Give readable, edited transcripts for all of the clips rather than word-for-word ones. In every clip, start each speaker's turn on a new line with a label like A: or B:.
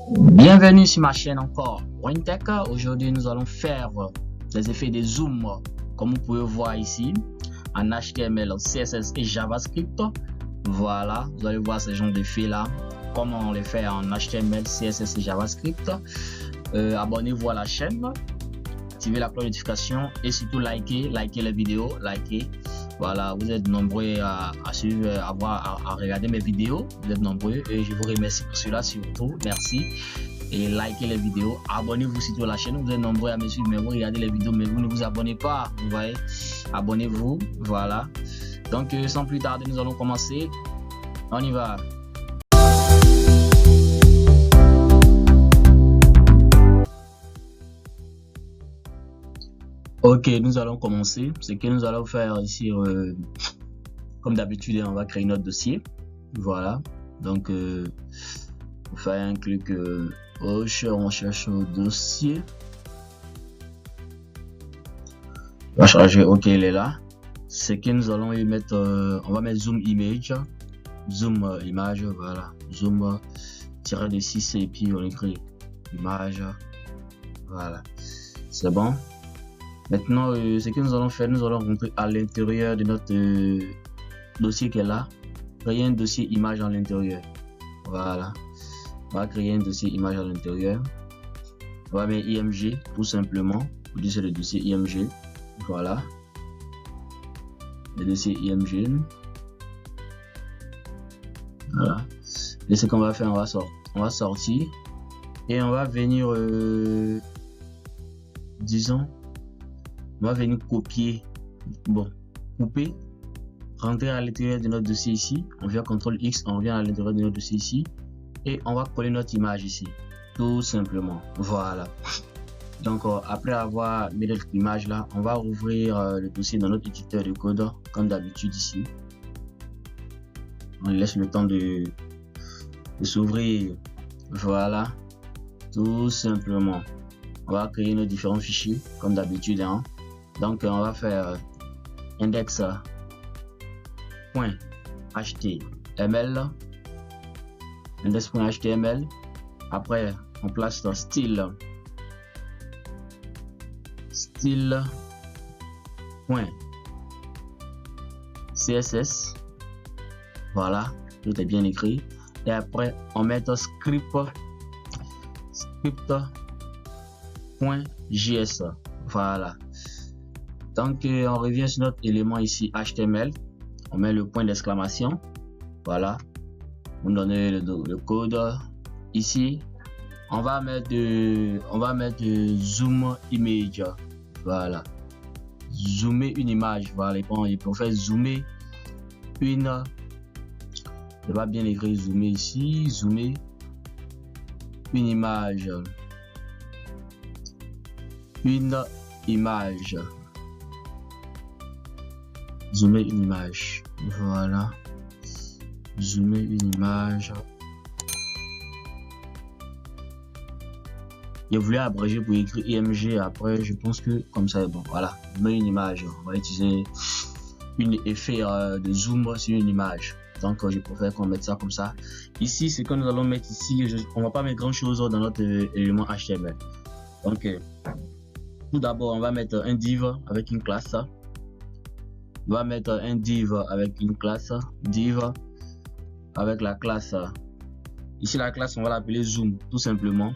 A: Bienvenue sur ma chaîne encore, WinTech. Aujourd'hui, nous allons faire des effets de zoom, comme vous pouvez voir ici, en HTML, CSS et JavaScript. Voilà, vous allez voir ce genre d'effets là, comment on les fait en HTML, CSS et JavaScript. Abonnez-vous à la chaîne, activez la cloche de notification et surtout likez les vidéos, likez. Voilà, vous êtes nombreux à suivre, à regarder mes vidéos, vous êtes nombreux et je vous remercie pour cela surtout, merci. Et likez les vidéos, abonnez-vous surtout à la chaîne, vous êtes nombreux à me suivre, mais vous regardez les vidéos, mais vous ne vous abonnez pas, vous voyez, abonnez-vous, voilà. Donc sans plus tarder, nous allons commencer, on y va. Ok, nous allons commencer. Ce que nous allons faire ici, comme d'habitude, on va créer notre dossier. Voilà. Donc, on fait un clic gauche, on cherche au dossier. On va charger. Ok, il est là. Ce que nous allons y mettre, on va mettre zoom image, zoom image. Voilà. Zoom tiré de 6 et puis on écrit image. Voilà. C'est bon. Maintenant, ce que nous allons faire, nous allons rentrer à l'intérieur de notre dossier qui est là, créer un dossier image à l'intérieur. Voilà, on va créer un dossier image à l'intérieur. On va mettre img tout simplement. Vous dites c'est le dossier img. Voilà, le dossier img. Voilà, et ce qu'on va faire, on va sortir et on va venir, disons. On va venir copier, bon, couper, rentrer à l'intérieur de notre dossier ici, on vient CTRL X, on vient à l'intérieur de notre dossier ici, et on va coller notre image ici, tout simplement, voilà. Donc après avoir mis notre image là, on va rouvrir le dossier dans notre éditeur de code, comme d'habitude ici. On laisse le temps de s'ouvrir, voilà, tout simplement. On va créer nos différents fichiers, comme d'habitude, hein. Donc on va faire index.html, index.html. Après on place le style.css. Voilà, tout est bien écrit. Et après on met script.js. Voilà. Donc on revient sur notre élément ici HTML, on met le point d'exclamation, voilà, on donne le code ici, on va mettre zoom image, voilà, zoomer une image, voilà, il peut faire zoomer une, je vais bien écrire zoomer ici, zoomer une image, zoomer une image, voilà, zoomer une image. Je voulais abréger pour écrire img, après je pense que comme ça est bon, voilà, zoomer une image, on va utiliser un effet de zoom sur une image, donc je préfère qu'on mette ça comme ça. Ici, ce que nous allons mettre ici, on va pas mettre grand chose dans notre élément HTML, donc tout d'abord on va mettre un div avec une classe. On va mettre un div avec une classe, div avec la classe. Ici la classe on va l'appeler zoom tout simplement.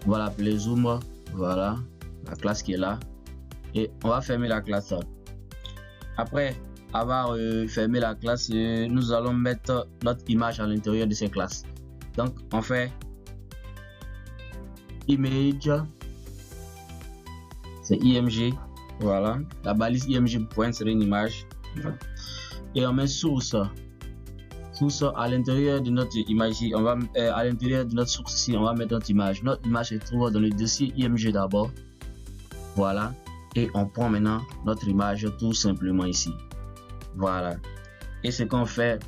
A: On va l'appeler zoom, voilà, la classe qui est là. Et on va fermer la classe. Après avoir fermé la classe, nous allons mettre notre image à l'intérieur de ces classes. Donc on fait image, c'est img. Voilà, la balise img pour insérer une image et on met source à l'intérieur de notre image ici. On va à l'intérieur de notre source ici, on va mettre notre image. Notre image se trouve dans le dossier img d'abord, voilà, et on prend maintenant notre image tout simplement ici, voilà. Et ce qu'on fait,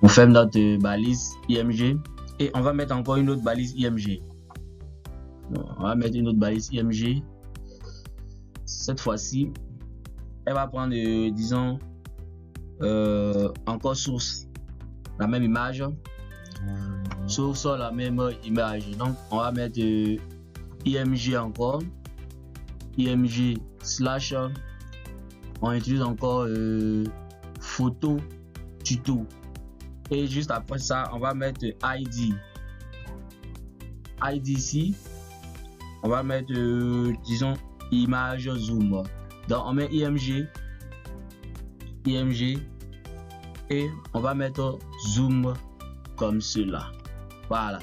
A: on ferme notre balise img et on va mettre encore une autre balise img. On va mettre une autre balise img. Cette fois-ci, elle va prendre, disons, encore source, la même image, Source la même image. Donc on va mettre img encore, img slash, on utilise encore photo tuto, et juste après ça on va mettre id ici, on va mettre disons image zoom. Donc on met img et on va mettre zoom comme cela. Voilà,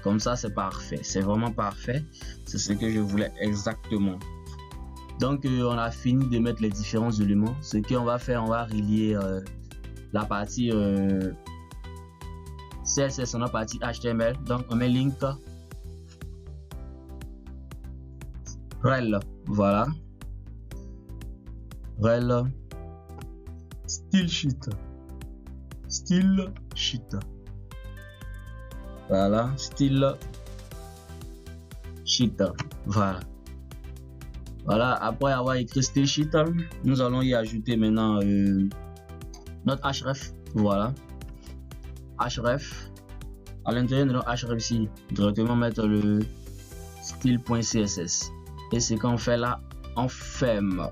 A: comme ça c'est parfait, c'est vraiment parfait, c'est ce que je voulais exactement. Donc on a fini de mettre les différents éléments. Ce qu'on va faire, on va relier la partie CSS, la partie HTML. Donc on met link rel, voilà, rel style sheet, voilà, style sheet, voilà. Après avoir écrit style sheet, nous allons y ajouter maintenant notre href, voilà, href. À l'intérieur de notre href ici, directement mettre le style.css, et ce qu'on fait là, on ferme.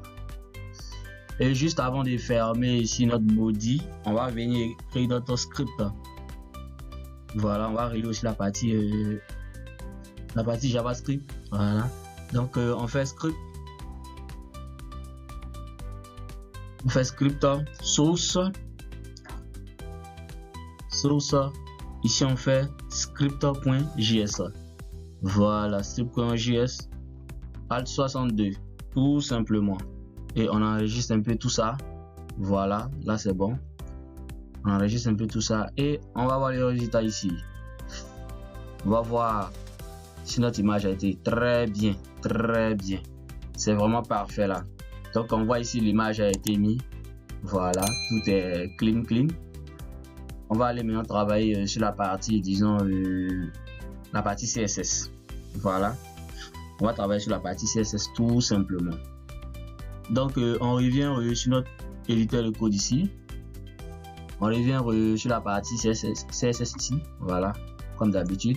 A: Et juste avant de fermer ici notre body, on va venir créer notre script. Voilà, on va relier aussi la partie JavaScript. Voilà, donc on fait script, source, ici on fait script.js. voilà, script.js alt 62 tout simplement, et on enregistre un peu tout ça. Voilà, là c'est bon, on enregistre un peu tout ça et on va voir les résultats ici. On va voir si notre image a été très bien, c'est vraiment parfait là. Donc on voit ici l'image a été mise, voilà, tout est clean. On va aller maintenant travailler sur la partie, disons la partie CSS. Voilà, on va travailler sur la partie CSS tout simplement. Donc on revient sur notre éditeur de code ici, on revient sur la partie CSS ici, voilà, comme d'habitude.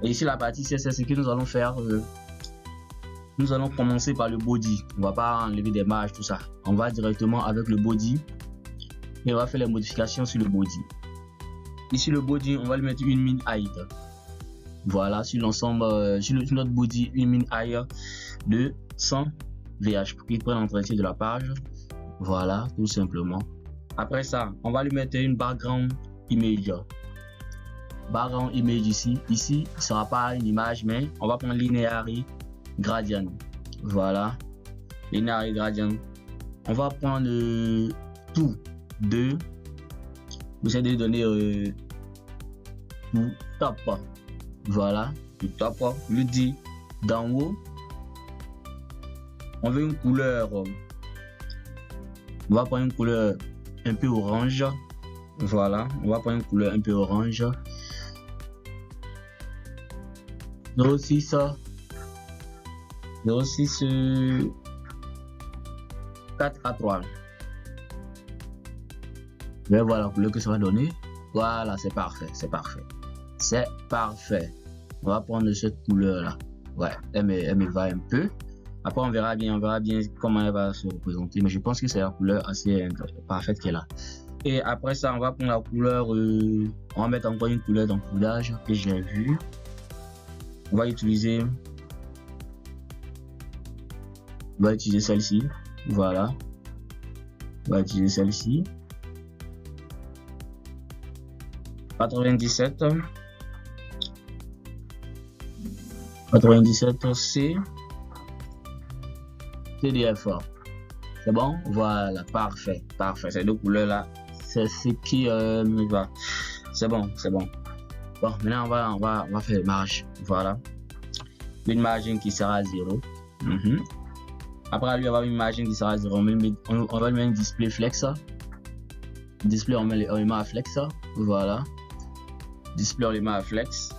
A: Et ici la partie CSS, ce que nous allons faire, nous allons commencer par le body. On va pas enlever des marges, tout ça, on va directement avec le body et on va faire les modifications sur le body. Ici le body, on va lui mettre une min height, voilà, sur l'ensemble, sur notre body, une min height de 100 VH pour qu'il prenne l'entièreté de la page. Voilà, tout simplement. Après ça, on va lui mettre une background image. Ici, ce ne sera pas une image, mais on va prendre linear gradient. Voilà, linear gradient. On va prendre tout de, vous allez donner tout top. Voilà, le top, le dit d'en haut. On veut une couleur, on va prendre une couleur un peu orange. Voilà, on va prendre une couleur un peu orange. 06 4 à 3. Mais voilà la couleur que ça va donner. Voilà, c'est parfait. On va prendre cette couleur là. Ouais, elle me va un peu. Après on verra bien comment elle va se représenter, mais je pense que c'est la couleur assez parfaite qu'elle a. Et après ça, on va prendre la couleur, on va mettre encore une couleur d'encodage que j'ai vu. On va utiliser celle-ci. Voilà, on va utiliser celle-ci. 97 C TDF. C'est bon, voilà, parfait. Ces deux couleurs là, c'est ce qui me va. C'est bon. Bon, maintenant on va faire les marges. Voilà, une margin qui sera à 0. Après lui, on va avoir une margin qui sera à 0. On va lui mettre un display flex. Display, on met à flex. Voilà, display, on les met à flex.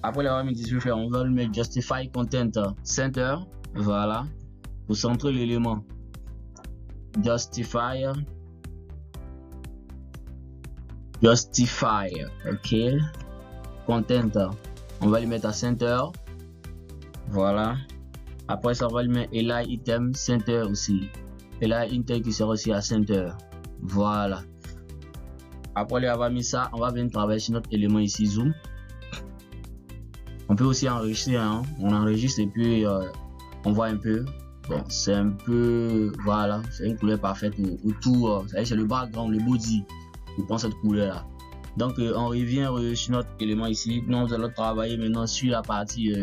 A: Après, on va mettre display, on va lui mettre justify content center. Voilà, pour centrer l'élément. Justify Justify, ok. Content, on va le mettre à center. Voilà. Après ça, on va le mettre Align Item Center aussi. Align Item qui sera aussi à center. Voilà. Après avoir mis ça, on va venir travailler sur notre élément ici, zoom. On peut aussi enregistrer, hein. On enregistre et puis on voit un peu. Bon, c'est un peu, voilà, c'est une couleur parfaite autour. C'est le background, le body. Je prends cette couleur là. Donc on revient sur notre élément ici. Nous allons travailler maintenant sur la partie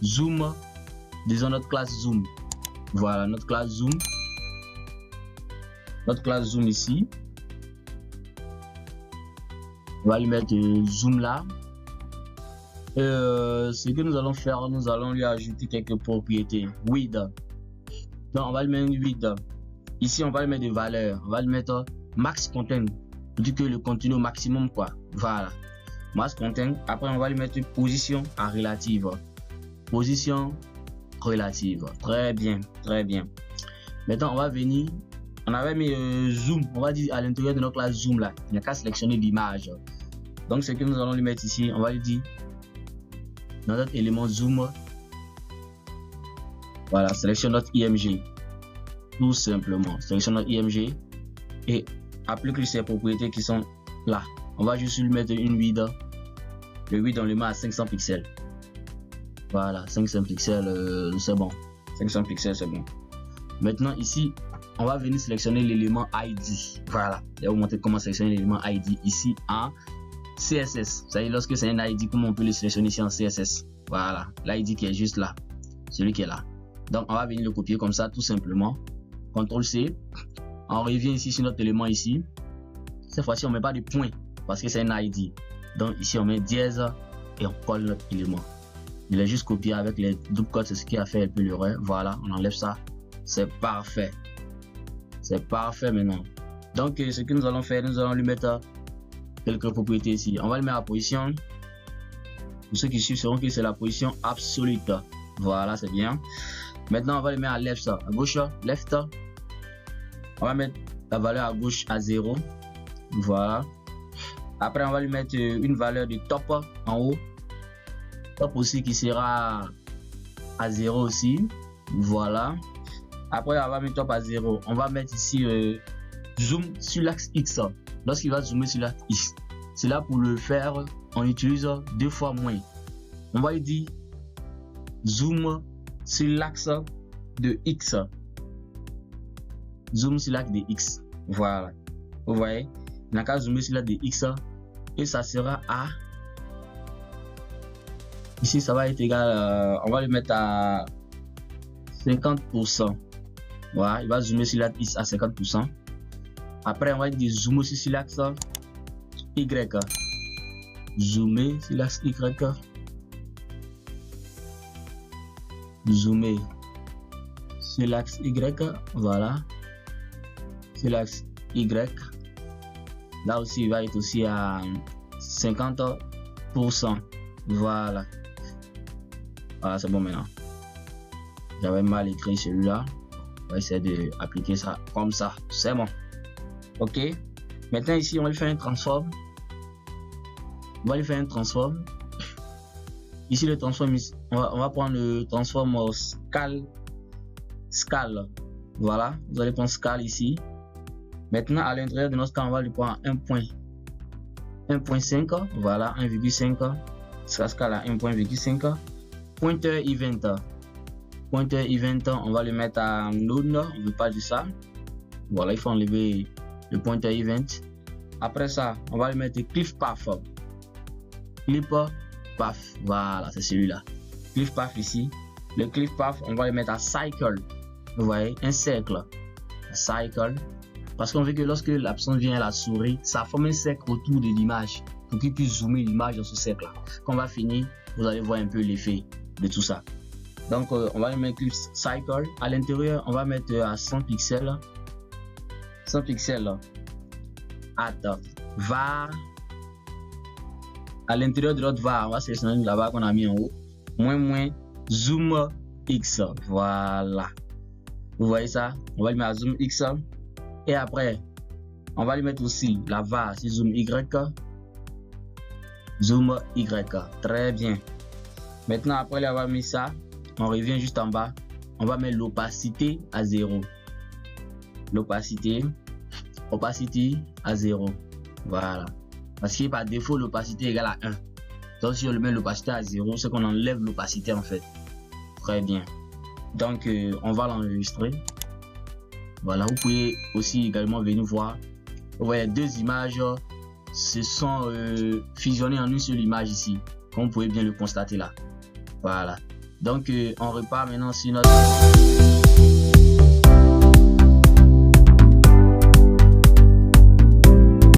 A: zoom. Disons notre classe zoom. Voilà, notre classe zoom. Notre classe zoom ici. On va lui mettre zoom là. Ce que nous allons faire, nous allons lui ajouter quelques propriétés. Width. Donc on va lui mettre width. Ici on va lui mettre des valeurs. On va lui mettre max content. Pour dire que le contenu au maximum quoi. Voilà. Max content. Après on va lui mettre position à relative. Position relative. Très bien, très bien. Maintenant on va venir. On avait mis zoom. On va dire à l'intérieur de notre classe zoom là. Il n'y a qu'à sélectionner l'image. Donc ce que nous allons lui mettre ici, on va lui dire dans notre élément zoom. Voilà, sélectionne notre IMG. Tout simplement. Sélectionne notre IMG et applique ces propriétés qui sont là. On va juste lui mettre une width. Le width on le met à 500 pixels. Voilà, 500 pixels, c'est bon. 500 pixels, c'est bon. Maintenant ici, on va venir sélectionner l'élément ID. Voilà, je vais vous montrer comment sélectionner l'élément ID ici en CSS. Vous savez, lorsque c'est un ID, comment on peut le sélectionner ici en CSS. Voilà, l'ID qui est juste là, celui qui est là. Donc on va venir le copier comme ça tout simplement. CTRL C. On revient ici sur notre élément ici. Cette fois-ci on met pas de point parce que c'est un ID. Donc ici on met dièse et on colle notre élément. Il est juste copié avec les double codes, c'est ce qui a fait un peu l'erreur. Voilà, on enlève ça. C'est parfait. C'est parfait maintenant. Donc ce que nous allons faire, nous allons lui mettre quelques propriétés ici. On va le mettre à position. Pour ceux qui suivent sauront que c'est la position absolue. Voilà, c'est bien. Maintenant, on va le mettre à left, à gauche, left. On va mettre la valeur à gauche à 0. Voilà. Après, on va lui mettre une valeur de top en haut. Top aussi qui sera à 0 aussi. Voilà. Après, on va mettre top à 0. On va mettre ici zoom sur l'axe X. Lorsqu'il va zoomer sur l'axe X. C'est là pour le faire, on utilise 2 fois moins. On va lui dire zoom sur l'axe de X. Zoom sur l'axe de X. Voilà. Vous voyez, on n'a qu'à zoomer sur l'axe de X et ça sera à. Ici, ça va être égal. On va le mettre à 50%. Voilà, il va zoomer sur l'axe X à 50%. Après, on va dire zoomer aussi sur l'axe Y. Zoomer sur l'axe Y. Zoomer sur l'axe Y. Voilà. Sur l'axe Y. Là aussi, il va être aussi à 50%. Voilà. Voilà, c'est bon maintenant. J'avais mal écrit celui-là. On va essayer d'appliquer ça comme ça. C'est bon. Ok. Maintenant ici, on va lui faire un transform. On va lui faire un transform. Ici, le transform, on va prendre le transform scale. Voilà. Vous allez prendre scale ici. Maintenant, à l'intérieur de notre scale, on va lui prendre 1.5. Voilà, 1,5. Ça scale à 1.5. Pointer event. Pointer event, on va le mettre à node. On ne veut pas de ça. Voilà, il faut enlever le pointer event. Après ça, on va le mettre cliff path. Cliff path, voilà, c'est celui-là. Cliff path ici. Le cliff path, on va le mettre à cycle. Vous voyez, un cercle. Cycle. Parce qu'on veut que lorsque la personne vient à la souris, ça forme un cercle autour de l'image pour qu'il puisse zoomer l'image dans ce cercle-là. Quand on va finir, vous allez voir un peu l'effet de tout ça. Donc, on va mettre cliff cycle. À l'intérieur, on va mettre à 100 pixels. 100 pixels. Attends. var. À l'intérieur de notre var, on va sélectionner la barre qu'on a mis en haut. Moins zoom x. Voilà. Vous voyez ça? On va le mettre à zoom x. Et après, On va lui mettre aussi la var, c'est zoom Y. Zoom Y. Très bien. Maintenant, après avoir mis ça, on revient juste en bas. On va mettre l'opacité à 0. L'opacité. Opacité à 0. Voilà. Parce que par défaut, l'opacité égale à 1. Donc, si on met l'opacité à 0, c'est qu'on enlève l'opacité en fait. Très bien. Donc, on va l'enregistrer. Voilà. Vous pouvez aussi également venir voir. Vous voyez, deux images se sont fusionnées en une seule image ici. Comme vous pouvez bien le constater là. Voilà. Donc, on repart maintenant sur notre...